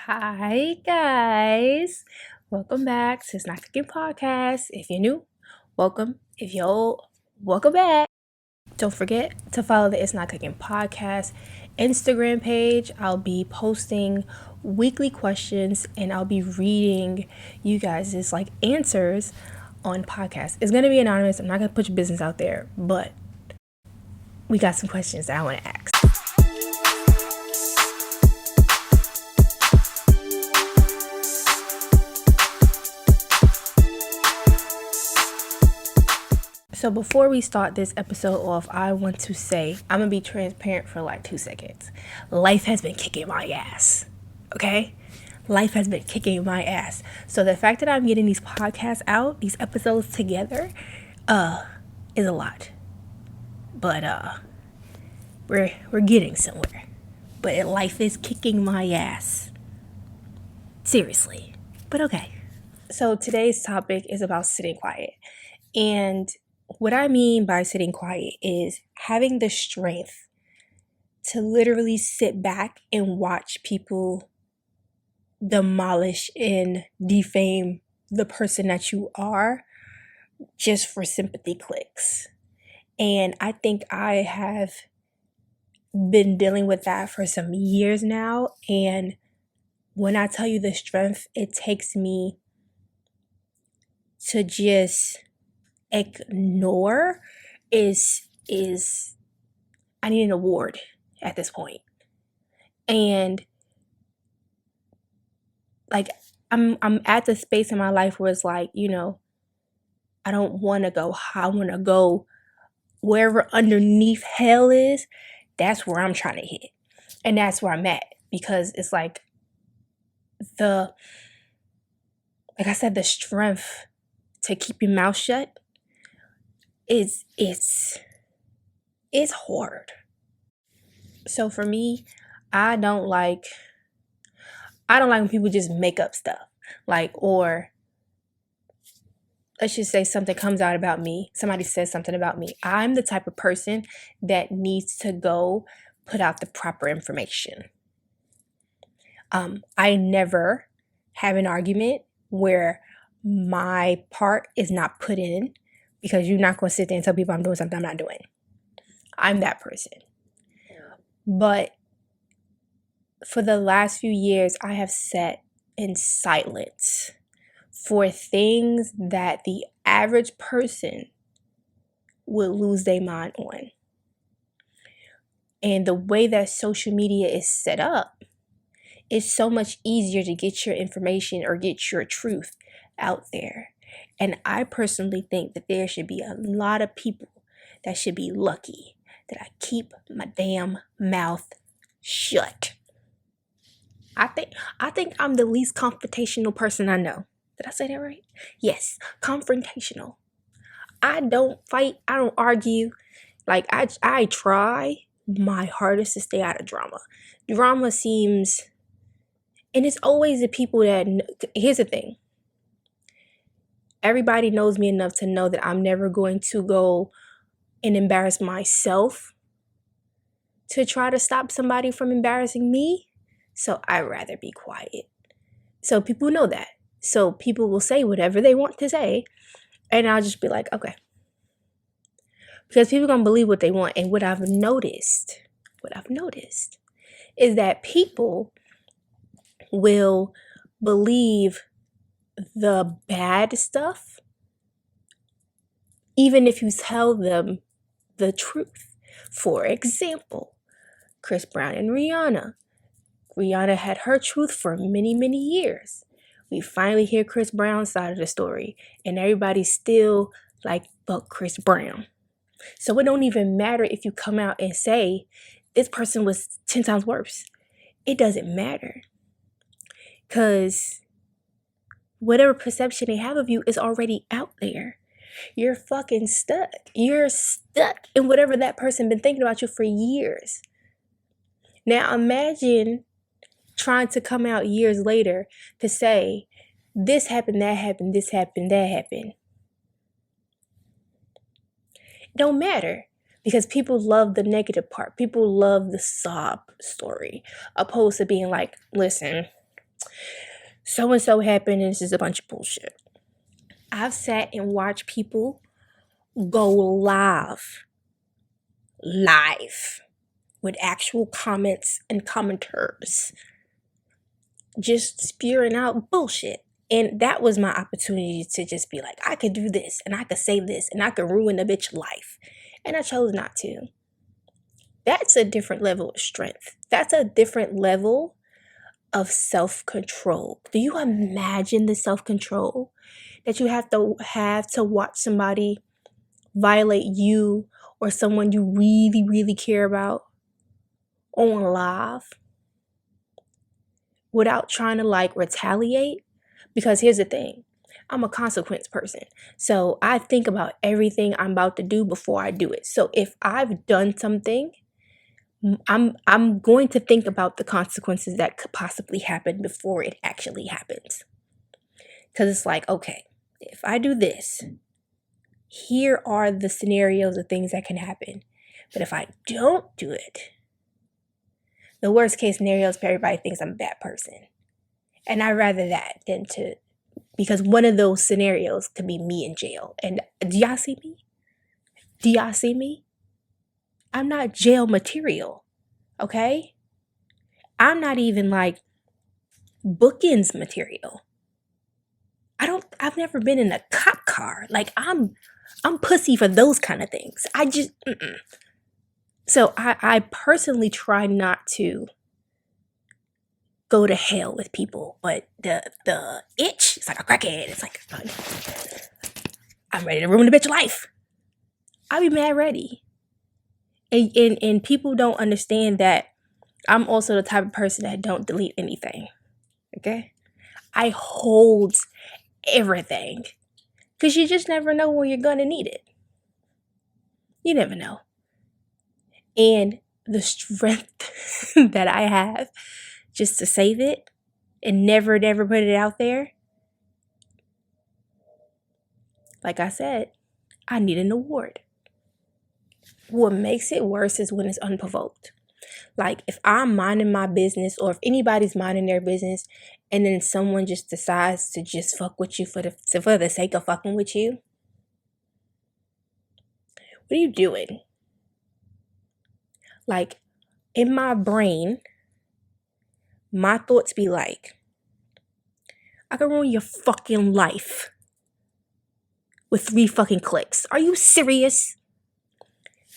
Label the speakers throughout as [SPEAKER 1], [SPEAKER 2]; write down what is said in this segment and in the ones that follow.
[SPEAKER 1] Hi guys, welcome back to It's Not Cooking Podcast. If you're new, welcome. If you're old, welcome back. Don't forget to follow the It's Not Cooking Podcast Instagram page. I'll be posting weekly questions and I'll be reading you guys' answers on podcast. It's gonna be anonymous. I'm not gonna put your business out there, but we got some questions that I want to ask. So before we start this episode off, I want to say, I'm going to be transparent for 2 seconds. Life has been kicking my ass, okay? Life has been kicking my ass. So the fact that I'm getting these podcasts out, these episodes together, is a lot. But we're getting somewhere. But life is kicking my ass. Seriously. But okay. So today's topic is about sitting quiet. And what I mean by sitting quiet is having the strength to literally sit back and watch people demolish and defame the person that you are just for sympathy clicks. And I think I have been dealing with that for some years now. And when I tell you the strength it takes me to just ignore is I need an award at this point. And I'm at the space in my life where it's I don't want to go high. I want to go wherever underneath hell is. That's where I'm trying to hit. And that's where I'm at, because it's the strength to keep your mouth shut it's hard. So for me, I don't like when people just make up stuff. Or let's just say something comes out about me. Somebody says something about me. I'm the type of person that needs to go put out the proper information. I never have an argument where my part is not put in, because you're not going to sit there and tell people I'm doing something I'm not doing. I'm that person. But for the last few years, I have sat in silence for things that the average person would lose their mind on. And the way that social media is set up, it's so much easier to get your information or get your truth out there. And I personally think that there should be a lot of people that should be lucky that I keep my damn mouth shut. I think I'm the least confrontational person I know. Did I say that right? Yes, confrontational. I don't fight. I don't argue. I try my hardest to stay out of drama. Drama seems, and it's always the people that, here's the thing. Everybody knows me enough to know that I'm never going to go and embarrass myself to try to stop somebody from embarrassing me. So I'd rather be quiet. So people know that. So people will say whatever they want to say, and I'll just be like, okay. Because people are going to believe what they want. And what I've noticed is that people will believe the bad stuff even if you tell them the truth. For example, Chris Brown and Rihanna. Rihanna had her truth for many, many years. We finally hear Chris Brown's side of the story, and everybody's still like, fuck Chris Brown. So it don't even matter if you come out and say this person was 10 times worse. It doesn't matter, because whatever perception they have of you is already out there. You're fucking stuck. You're stuck in whatever that person been thinking about you for years. Now imagine trying to come out years later to say, this happened, that happened, this happened, that happened. It don't matter, because people love the negative part. People love the sob story, opposed to being like, listen, so and so happened and this is a bunch of bullshit. I've sat and watched people go live with actual comments and commenters just spewing out bullshit. And that was my opportunity to just be like, I could do this and I could say this and I could ruin a bitch life. And I chose not to. That's a different level of strength. That's a different level of self-control. Do you imagine the self-control that you have to watch somebody violate you or someone you really, really care about on live without trying to like retaliate? Because here's the thing, I'm a consequence person. So I think about everything I'm about to do before I do it. So if I've done something, I'm going to think about the consequences that could possibly happen before it actually happens. Because it's like, okay, if I do this, here are the scenarios of things that can happen. But if I don't do it, the worst case scenario is everybody thinks I'm a bad person. And I'd rather that than to, because one of those scenarios could be me in jail. And do y'all see me? Do y'all see me? I'm not jail material, okay? I'm not even like bookends material. I've never been in a cop car. Like I'm pussy for those kind of things. So I personally try not to go to hell with people, but the itch, it's like a crackhead. It's like, I'm ready to ruin the bitch life. I'll be mad ready. And people don't understand that I'm also the type of person that don't delete anything. Okay? I hold everything. Because you just never know when you're going to need it. You never know. And the strength that I have just to save it and never put it out there. Like I said, I need an award. What makes it worse is when it's unprovoked. Like if I'm minding my business or if anybody's minding their business and then someone just decides to just fuck with you for the sake of fucking with you. What are you doing? Like in my brain, my thoughts be like, I can ruin your fucking life with 3 fucking clicks. Are you serious?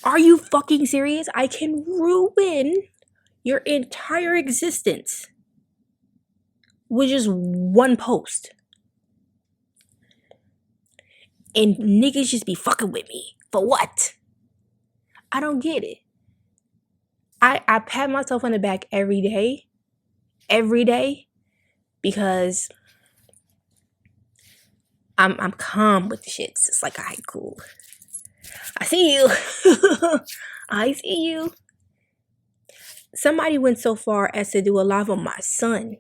[SPEAKER 1] Are you fucking serious? I can ruin your entire existence with just one post. And niggas just be fucking with me. For what? I don't get it. I pat myself on the back every day, because I'm calm with the shits. It's like, alright, cool. I see you. I see you. Somebody went so far as to do a live on my son.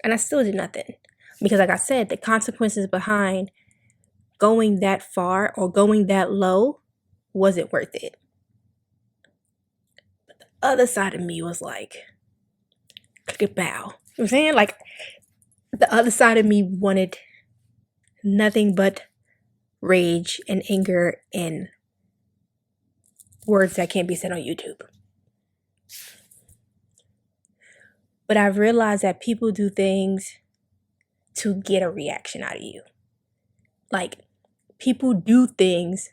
[SPEAKER 1] And I still did nothing. Because like I said, the consequences behind going that far or going that low wasn't worth it. But the other side of me was like, click it, bow. You know what I'm saying? Like, the other side of me wanted nothing but rage and anger and words that can't be said on YouTube. But I've realized that people do things to get a reaction out of you. Like, people do things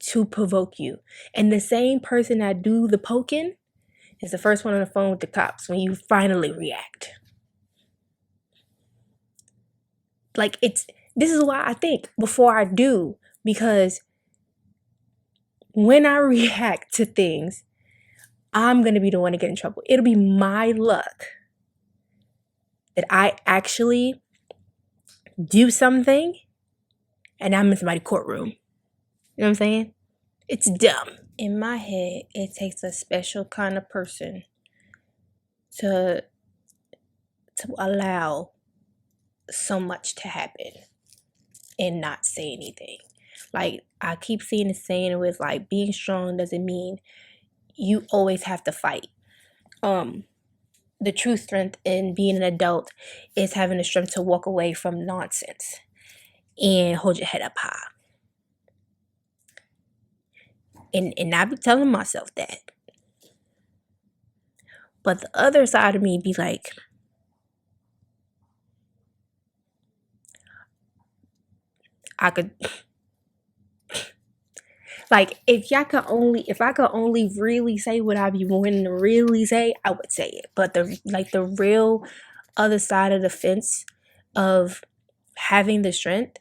[SPEAKER 1] to provoke you. And the same person that do the poking is the first one on the phone with the cops when you finally react. Like, this is why I think before I do, because when I react to things, I'm going to be the one to get in trouble. It'll be my luck that I actually do something and I'm in somebody's courtroom. You know what I'm saying? It's dumb. In my head, it takes a special kind of person to allow so much to happen and not say anything. Like, I keep seeing the saying with like, being strong doesn't mean you always have to fight. the true strength in being an adult is having the strength to walk away from nonsense and hold your head up high. And I be telling myself that. But the other side of me be like, I could, like, if I could only really say what I be wanting to really say, I would say it. But the real other side of the fence of having the strength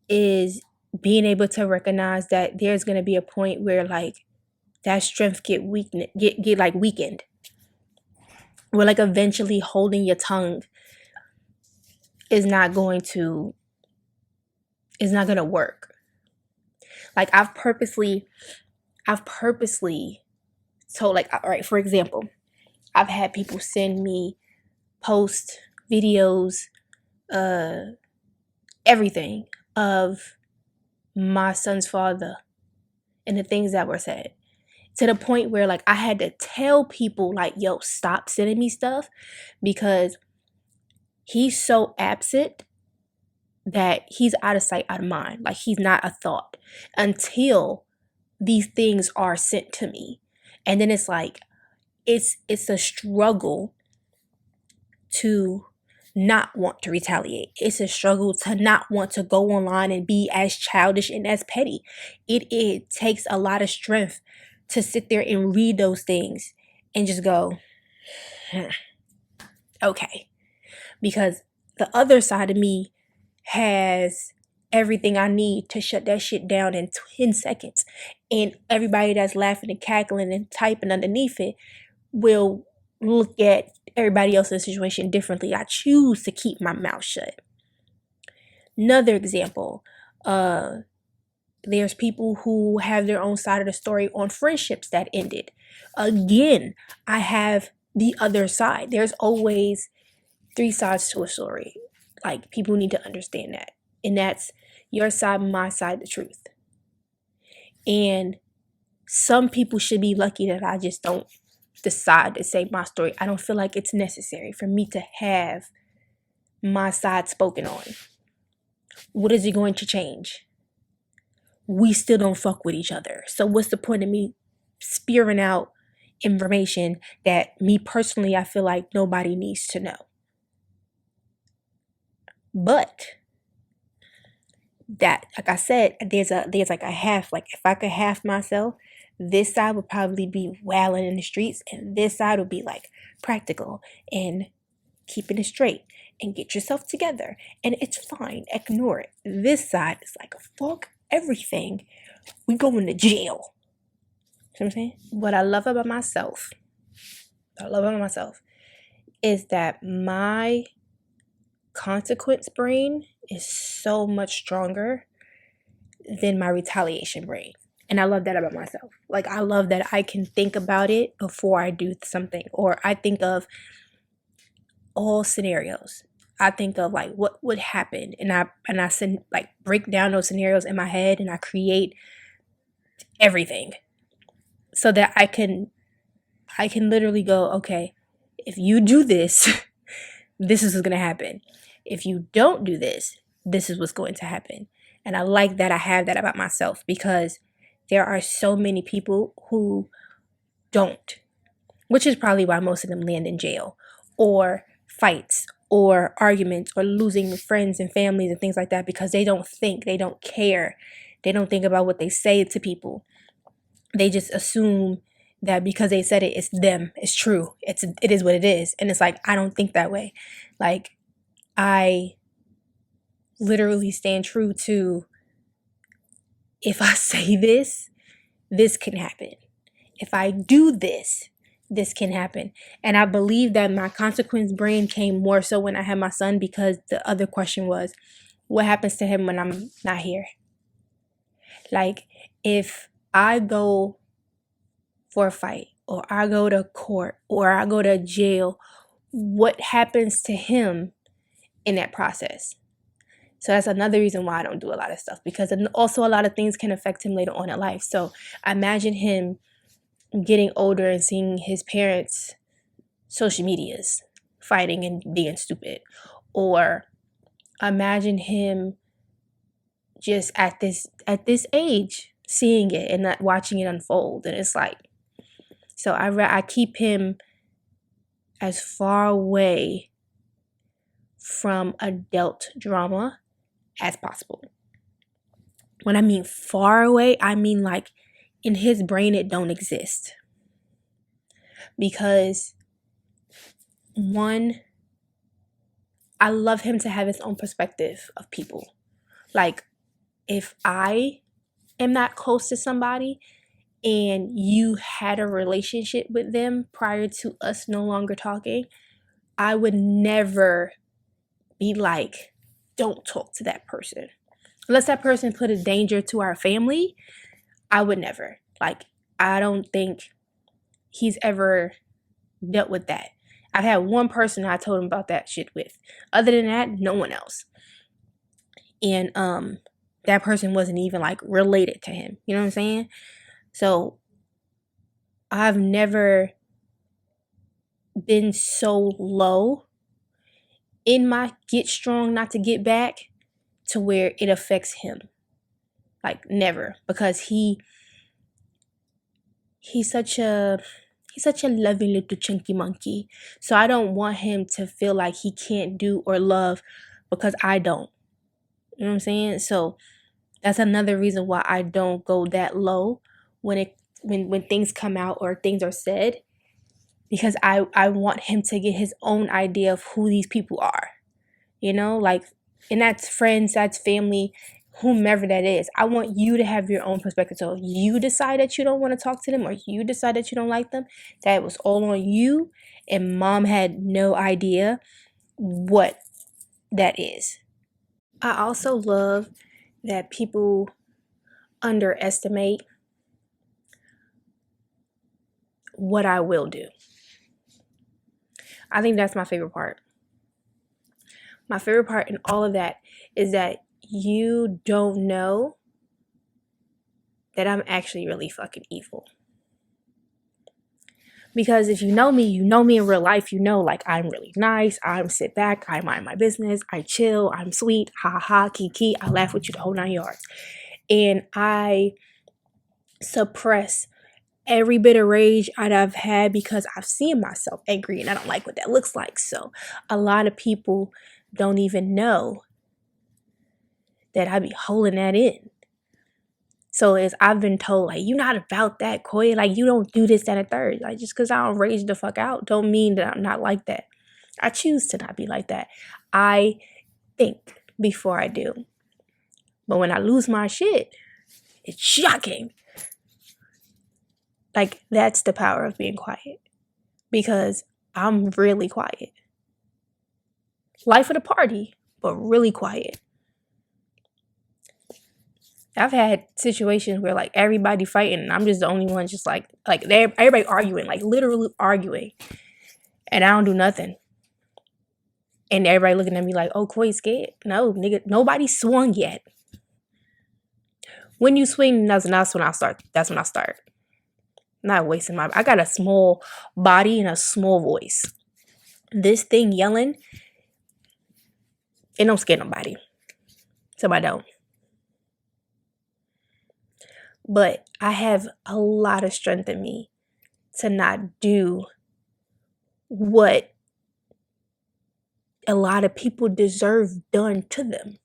[SPEAKER 1] is being able to recognize that there's gonna be a point where like that strength get weakened. Where like eventually holding your tongue is not gonna work. Like I've purposely told, like, all right, for example, I've had people send me posts, videos, everything of my son's father and the things that were said, to the point where like I had to tell people like, yo, stop sending me stuff because he's so absent that he's out of sight, out of mind. Like he's not a thought until these things are sent to me. And then it's like it's a struggle to not want to retaliate. It's a struggle to not want to go online and be as childish and as petty. It takes a lot of strength to sit there and read those things and just go, okay. Because the other side of me has everything I need to shut that shit down in 10 seconds. And everybody that's laughing and cackling and typing underneath it will look at everybody else's situation differently. I choose to keep my mouth shut. Another example, there's people who have their own side of the story on friendships that ended. Again, I have the other side. There's always 3 sides to a story. Like, people need to understand that. And that's your side, my side, the truth. And some people should be lucky that I just don't decide to say my story. I don't feel like it's necessary for me to have my side spoken on. What is it going to change? We still don't fuck with each other. So what's the point of me spewing out information that me personally I feel like nobody needs to know? But that, like I said, there's like a half. Like if I could half myself, this side would probably be wailing in the streets, and this side would be like practical and keeping it straight and get yourself together and it's fine, ignore it. This side is like, fuck everything, we going to jail. You know what I'm saying? What I love about myself is that my consequence brain is so much stronger than my retaliation brain. And I love that about myself. Like, I love that I can think about it before I do something, or I think of all scenarios. I think of like what would happen, and I send, like, break down those scenarios in my head, and I create everything so that I can literally go, okay, if you do this, this is what's going to happen. If you don't do this, this is what's going to happen. And I like that I have that about myself, because there are so many people who don't, which is probably why most of them land in jail, or fights, or arguments, or losing friends and families and things like that, because they don't think, they don't care, they don't think about what they say to people. They just assume that because they said it, it's them, it's true, it is what it is. And it's like, I don't think that way. Like, I literally stand true to, if I say this, this can happen. If I do this, this can happen. And I believe that my consequence brain came more so when I had my son, because the other question was, what happens to him when I'm not here? Like, if I go for a fight, or I go to court, or I go to jail, what happens to him in that process? So that's another reason why I don't do a lot of stuff, because also a lot of things can affect him later on in life. So I imagine him getting older and seeing his parents social medias, fighting and being stupid. Or imagine him just at this age seeing it and not watching it unfold. And it's like, so I keep him as far away from adult drama as possible. When I mean far away, I mean like in his brain it don't exist. Because one, I love him to have his own perspective of people. Like, if I am not close to somebody and you had a relationship with them prior to us no longer talking, I would never be like, don't talk to that person. Unless that person put a danger to our family, I would never. Like, I don't think he's ever dealt with that. I've had one person I told him about that shit with. Other than that, no one else. And that person wasn't even like related to him. You know what I'm saying? So I've never been so low in my get strong not to get back to where it affects him. Like, never. Because he's such a loving little chunky monkey. So I don't want him to feel like he can't do or love because I don't. You know what I'm saying? So that's another reason why I don't go that low when things come out or things are said, because I want him to get his own idea of who these people are. You know, like, and that's friends, that's family, whomever that is. I want you to have your own perspective. So if you decide that you don't want to talk to them or you decide that you don't like them, that was all on you, and mom had no idea what that is. I also love that people underestimate what I will do. I think that's my favorite part. My favorite part in all of that is that you don't know that I'm actually really fucking evil. Because if you know me in real life, you know, like, I'm really nice, I'm sit back, I mind my business, I chill, I'm sweet, ha ha, kiki, I laugh with you the whole 9 yards. And I suppress every bit of rage I've had because I've seen myself angry and I don't like what that looks like. So a lot of people don't even know that I be holding that in. So as I've been told, like, you're not about that, Coya. Like, you don't do this, that, and third. Like, just because I don't rage the fuck out don't mean that I'm not like that. I choose to not be like that. I think before I do. But when I lose my shit, it's shocking. Like, that's the power of being quiet. Because I'm really quiet. Life of the party, but really quiet. I've had situations where, like, everybody fighting and I'm just the only one just like everybody arguing, like literally arguing, and I don't do nothing. And everybody looking at me like, oh, Koi's scared. No, nigga, nobody swung yet. When you swing, that's when I start. That's when I start. Not wasting I got a small body and a small voice. This thing yelling, it don't scare nobody. So I don't. But I have a lot of strength in me to not do what a lot of people deserve done to them.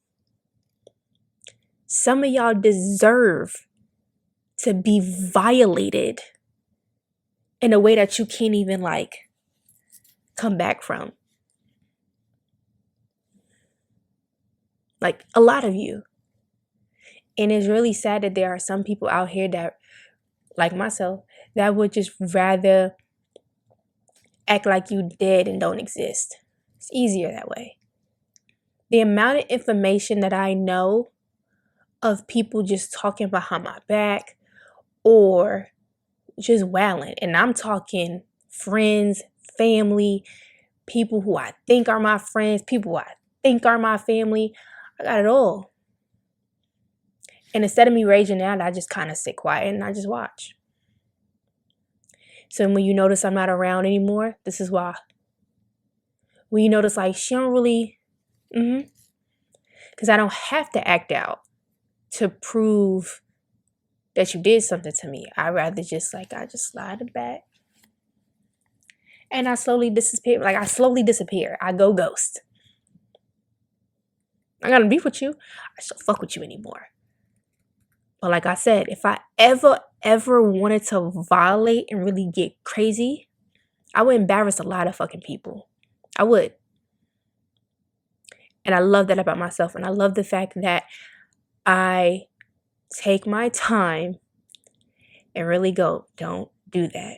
[SPEAKER 1] Some of y'all deserve to be violated in a way that you can't even, like, come back from. Like, a lot of you. And it's really sad that there are some people out here that, like myself, that would just rather act like you dead and don't exist. It's easier that way. The amount of information that I know of people just talking behind my back or just wailing, and I'm talking friends, family, people who I think are my friends, people who I think are my family. I got it all. And instead of me raging out, I just kind of sit quiet and I just watch. So when you notice I'm not around anymore, this is why. When you notice like she don't really, because I don't have to act out to prove that you did something to me. I'd rather just like, I just slide it back. And I slowly disappear. Like I slowly disappear. I go ghost. I gotta beef with you. I still fuck with you anymore. But like I said, if I ever wanted to violate and really get crazy, I would embarrass a lot of fucking people. I would. And I love that about myself. And I love the fact that I take my time and really go, don't do that.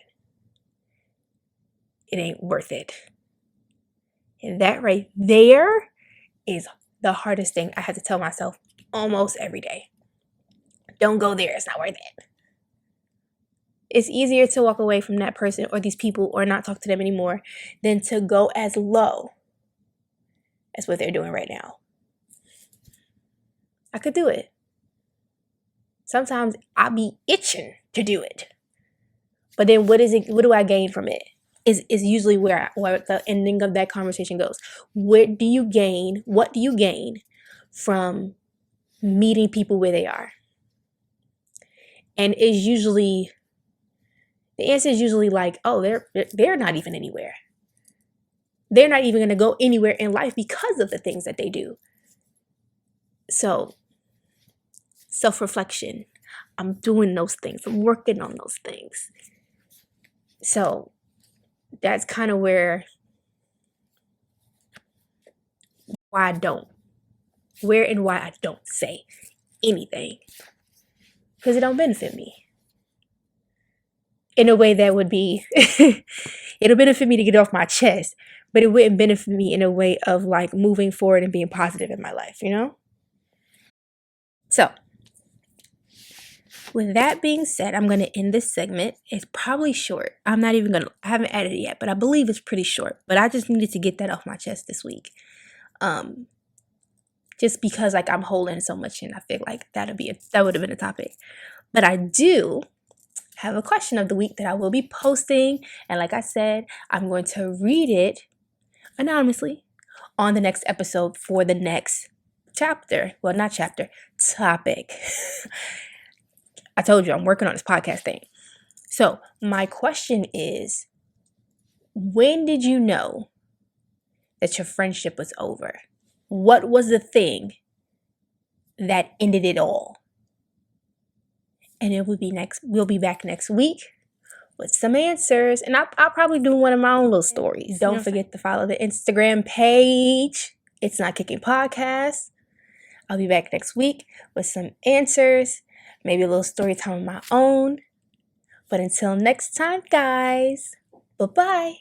[SPEAKER 1] It ain't worth it. And that right there is the hardest thing I have to tell myself almost every day. Don't go there. It's not worth it. It's easier to walk away from that person or these people or not talk to them anymore than to go as low as what they're doing right now. I could do it. Sometimes I be itching to do it. But then what do I gain from it? Is usually where the ending of that conversation goes. What do you gain from meeting people where they are? And the answer is usually like, oh, they're not even anywhere. They're not even going to go anywhere in life because of the things that they do. So, self-reflection. I'm doing those things. I'm working on those things. So, that's kind of why I don't say anything. Because it don't benefit me. In a way that would be, it'll benefit me to get off my chest, but it wouldn't benefit me in a way of like moving forward and being positive in my life, you know? So, with that being said, I'm going to end this segment. It's probably short. I haven't added it yet, but I believe it's pretty short. But I just needed to get that off my chest this week. Just because like I'm holding so much in, I feel like that would have been a topic. But I do have a question of the week that I will be posting. And like I said, I'm going to read it anonymously on the next episode for the next chapter. Well, not chapter, topic. I told you I'm working on this podcast thing. So my question is, when did you know that your friendship was over? What was the thing that ended it all? And we'll be back next week with some answers. And I'll probably do one of my own little stories. Don't forget to follow the Instagram page. It's Not Kicking Podcast. I'll be back next week with some answers, maybe a little story time of my own. But until next time, guys, bye-bye.